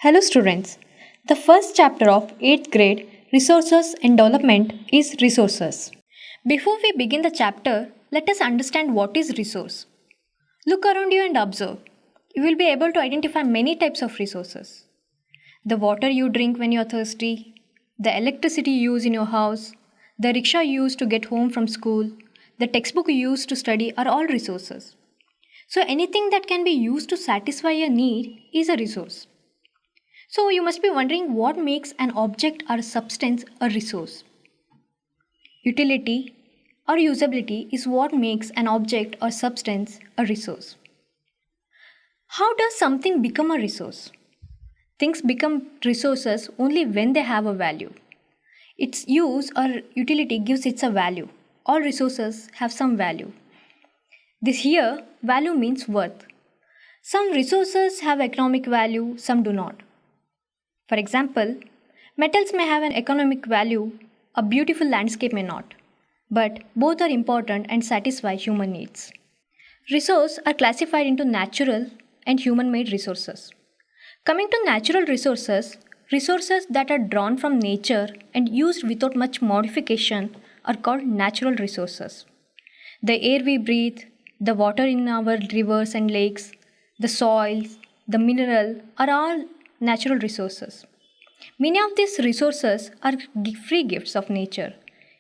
Hello students. The first chapter of 8th grade Resources and Development is Resources. Before we begin the chapter, let us understand what is resource. Look around you and observe. You will be able to identify many types of resources. The water you drink when you are thirsty, the electricity you use in your house, the rickshaw you use to get home from school, the textbook you use to study are all resources. So anything that can be used to satisfy a need is a resource. So you must be wondering what makes an object or substance a resource. Utility or usability is what makes an object or substance a resource. How does something become a resource? Things become resources only when they have a value. Its use or utility gives it a value. All resources have some value. This here, value means worth. Some resources have economic value, some do not. For example, metals may have an economic value, a beautiful landscape may not, but both are important and satisfy human needs. Resources are classified into natural and human made resources. Coming to natural resources, resources that are drawn from nature and used without much modification are called natural resources. The air we breathe, the water in our rivers and lakes, the soil, the mineral are all natural resources. Many of these resources are free gifts of nature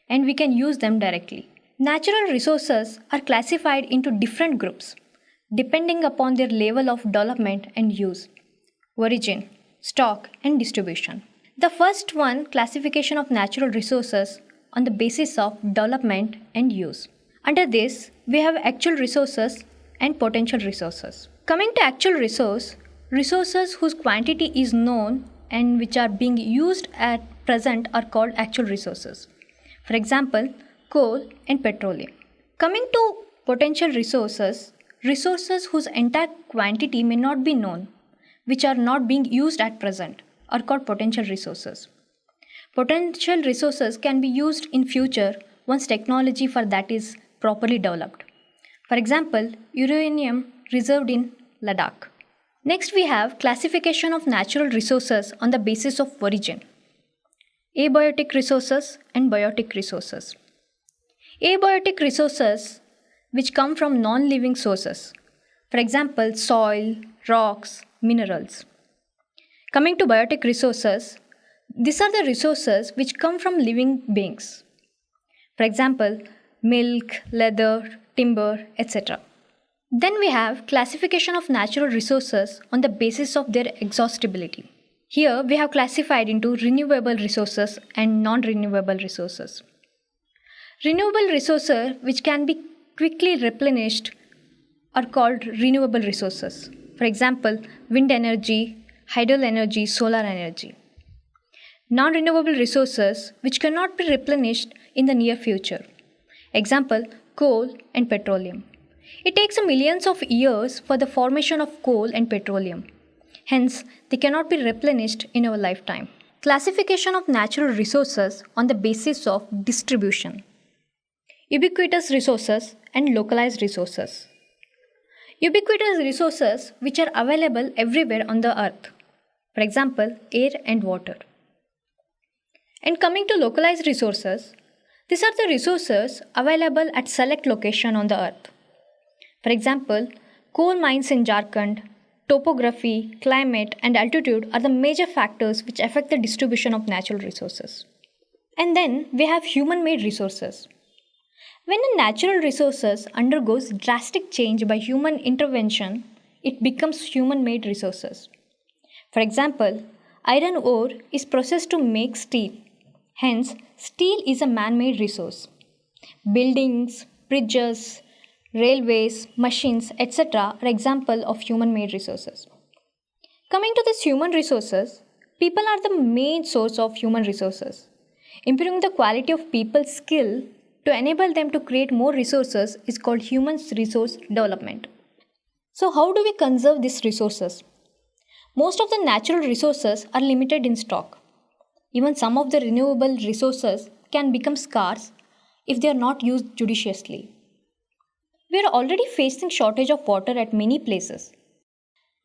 and we can use them directly. Natural resources are classified into different groups depending upon their level of development and use, origin, stock, and distribution. The first one, classification of natural resources on the basis of development and use. Under this, we have actual resources and potential resources. Coming to actual resources whose quantity is known and which are being used at present are called actual resources. For example, coal and petroleum. Coming to potential resources whose entire quantity may not be known, which are not being used at present, are called potential resources. Potential resources can be used in future once technology for that is properly developed. For example, uranium reserved in Ladakh. Next, we have classification of natural resources on the basis of origin. Abiotic resources and biotic resources. Abiotic resources which come from non-living sources. For example, soil, rocks, minerals. Coming to biotic resources, these are the resources which come from living beings. For example, milk, leather, timber, etc. Then we have classification of natural resources on the basis of their exhaustibility. Here we have classified into renewable resources and non-renewable resources. Renewable resources which can be quickly replenished are called renewable resources. For example, wind energy, hydro energy, solar energy. Non-renewable resources which cannot be replenished in the near future. Example, coal and petroleum. It takes millions of years for the formation of coal and petroleum. Hence, they cannot be replenished in our lifetime. Classification of natural resources on the basis of distribution. Ubiquitous resources and localized resources. Ubiquitous resources which are available everywhere on the earth. For example, air and water. And coming to localized resources, these are the resources available at select location on the earth. For example, coal mines in Jharkhand, topography, climate, and altitude are the major factors which affect the distribution of natural resources. And then we have human-made resources. When a natural resources undergoes drastic change by human intervention, it becomes human-made resources. For example, iron ore is processed to make steel. Hence, steel is a man-made resource. Buildings, bridges, railways, machines, etc. are examples of human-made resources. Coming to these human resources, people are the main source of human resources. Improving the quality of people's skill to enable them to create more resources is called human resource development. So how do we conserve these resources? Most of the natural resources are limited in stock. Even some of the renewable resources can become scarce if they are not used judiciously. We are already facing shortage of water at many places.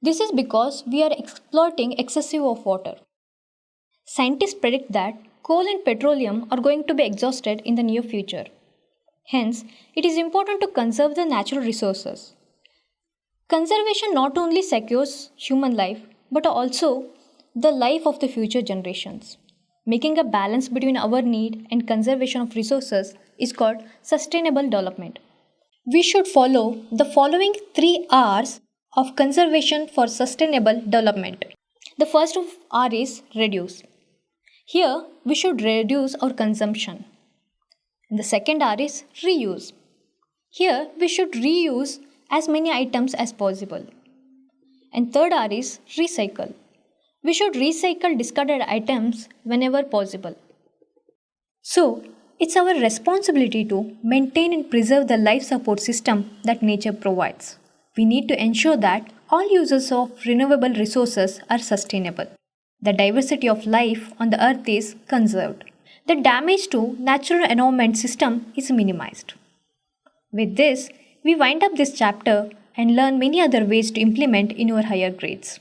This is because we are exploiting excessive of water. Scientists predict that coal and petroleum are going to be exhausted in the near future. Hence, it is important to conserve the natural resources. Conservation not only secures human life but also the life of the future generations. Making a balance between our need and conservation of resources is called sustainable development. We should follow the following 3 R's of conservation for sustainable development. The first of R is reduce. Here, we should reduce our consumption. And the second R is reuse. Here, we should reuse as many items as possible. And third R is recycle. We should recycle discarded items whenever possible. So, it's our responsibility to maintain and preserve the life support system that nature provides. We need to ensure that all uses of renewable resources are sustainable. The diversity of life on the earth is conserved. The damage to natural environment system is minimized. With this, we wind up this chapter and learn many other ways to implement in your higher grades.